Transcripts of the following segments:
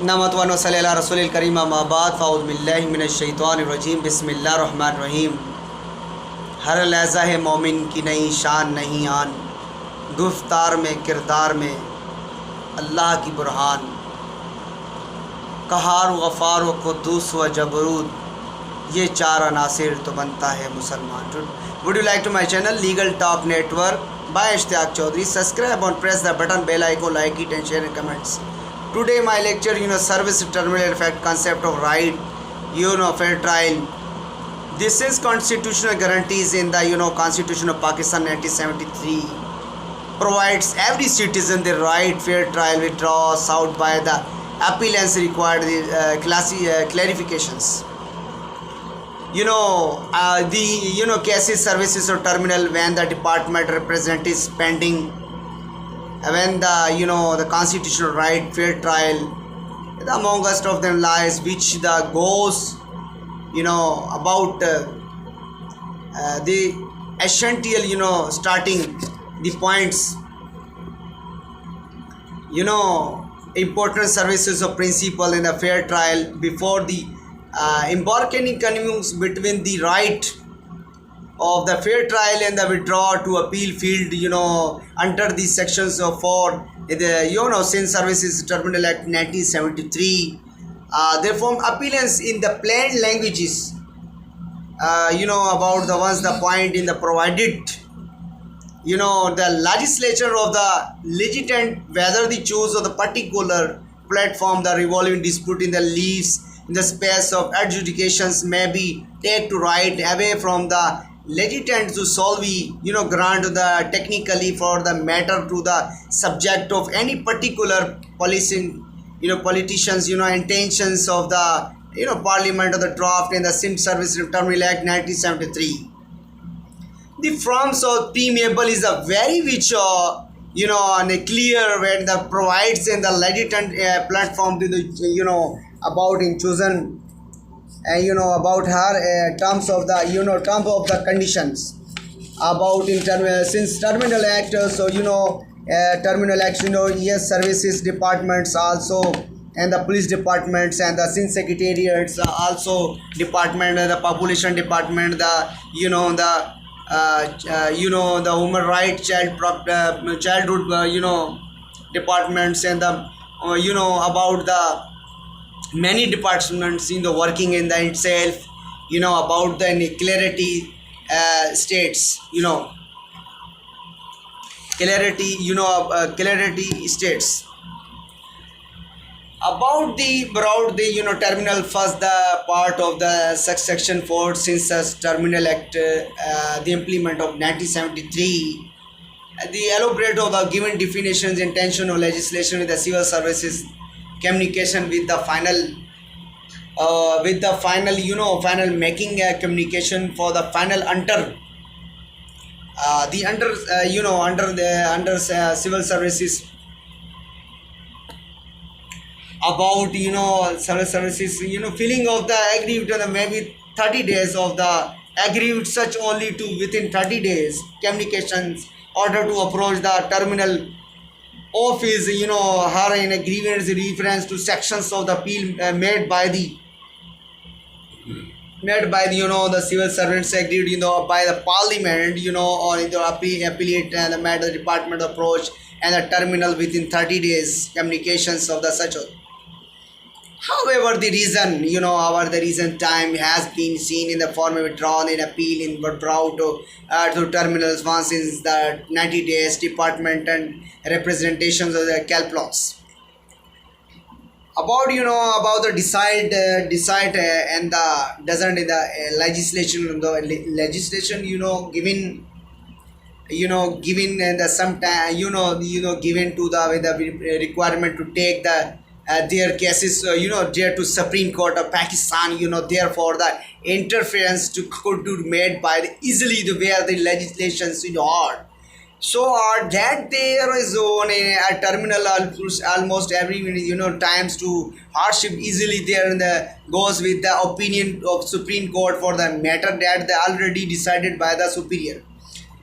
नमत व नसल्ली अला रसूलिल करीम अम्मा बाद फ़ाऊज़ बिल्लाहि मिनश शैतानिर रजीम बिस्मिल्लाहिर रहमानिर रहीम। हर लहज़ा है मोमिन की नई शान नहीं आन, गुफ्तार में किरदार में अल्लाह की बुरहान, कहार गफ़ार व कुद्दूस व जबरूत, ये चार अनासिर तो बनता है मुसलमान। Would you like to my channel legal talk network by Ishtiyaq Chaudhary? Subscribe और press the button bell icon, like it and share in comments. Today my lecture, service terminal effect concept of right, fair trial. This is constitutional guarantees in the Constitution of Pakistan 1973 provides every citizen the right fair trial, withdraws out by the appellants required clarifications. The cases services or terminal when the department represent is pending, when the constitutional right fair trial, the amongst of them lies which the goes about the essential starting the points, important services of principle in the fair trial before the embarking convenience between the right of the fair trial and the withdraw to appeal field under the sections of 4 the Sin Services Terminal Act 1973. They form appellants in the plain languages about the ones the point in the provided the legislature of the legitimate whether the choose of the particular platform the revolving dispute in the leaves in the space of adjudications may be take to right away from the legitimate to solve grant the technically for the matter to the subject of any particular policing politicians intentions of the parliament of the draft in the Sim Service Terminal Act 1973. The forms of permeable is a very which and clear when the provides in the legitimate platform to the about in chosen about her terms of the terms of the conditions about in since terminal act terminal act yes services departments also and the police departments and the sin secretariats also department the population department the the human right childhood departments and the about the many departments in the working in the itself about the clarity states clarity states about the broad the terminal first the part of the section 4 census terminal act the implement of 1973 the elaborate of the given definitions intention of legislation with the civil services communication with the final making communication for the final under the under under the under civil services about civil services filling of the aggrieved maybe 30 days of the aggrieved such only to within 30 days communications order to approach the terminal office her in a grievance reference to sections of the appeal made by the the civil servants agreed by the parliament or in the appellate and the matter department approach and the terminal within 30 days communications of the such. However, the reason, the reason time has been seen in the form of withdrawn in appeal in but brought to terminals once in the 90 days department and representations of the calplots. About about the decide and the doesn't in the legislation legislation given given and the sometime given to the with the requirement to take the their cases there to Supreme Court of Pakistan therefore the interference could be made by the easily the where the legislations hard so hard that there is on a terminal almost every times to hardship easily there in the goes with the opinion of Supreme Court for the matter that they already decided by the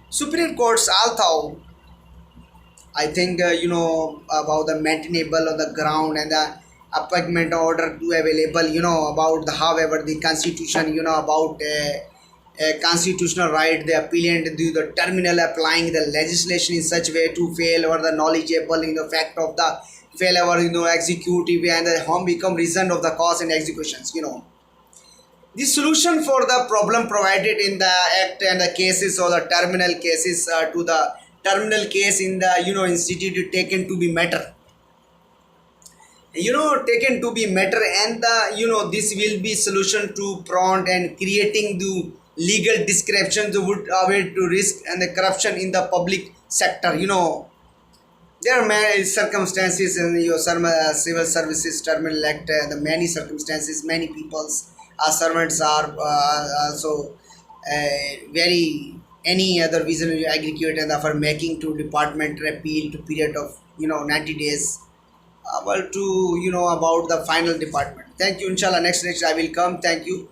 Supreme Courts although I think about the maintainable on the ground and the appointment order to available, about the however the constitution, about a constitutional right, the appellant do the terminal applying the legislation in such way to fail or the knowledgeable in the fact of the failure, executive and the home become reason of the cause and executions. The solution for the problem provided in the act and the cases or the terminal cases to the terminal case in the institute taken to be matter, taken to be matter, and the this will be solution to prompt and creating the legal descriptions would avoid to risk and the corruption in the public sector. There are many circumstances in your civil services terminal act, the many circumstances, many people's servants are also very any other reason you aggregate and for making to department appeal to period of 90 days, well to about the final department. Thank you. Inshallah, next I will come. Thank you.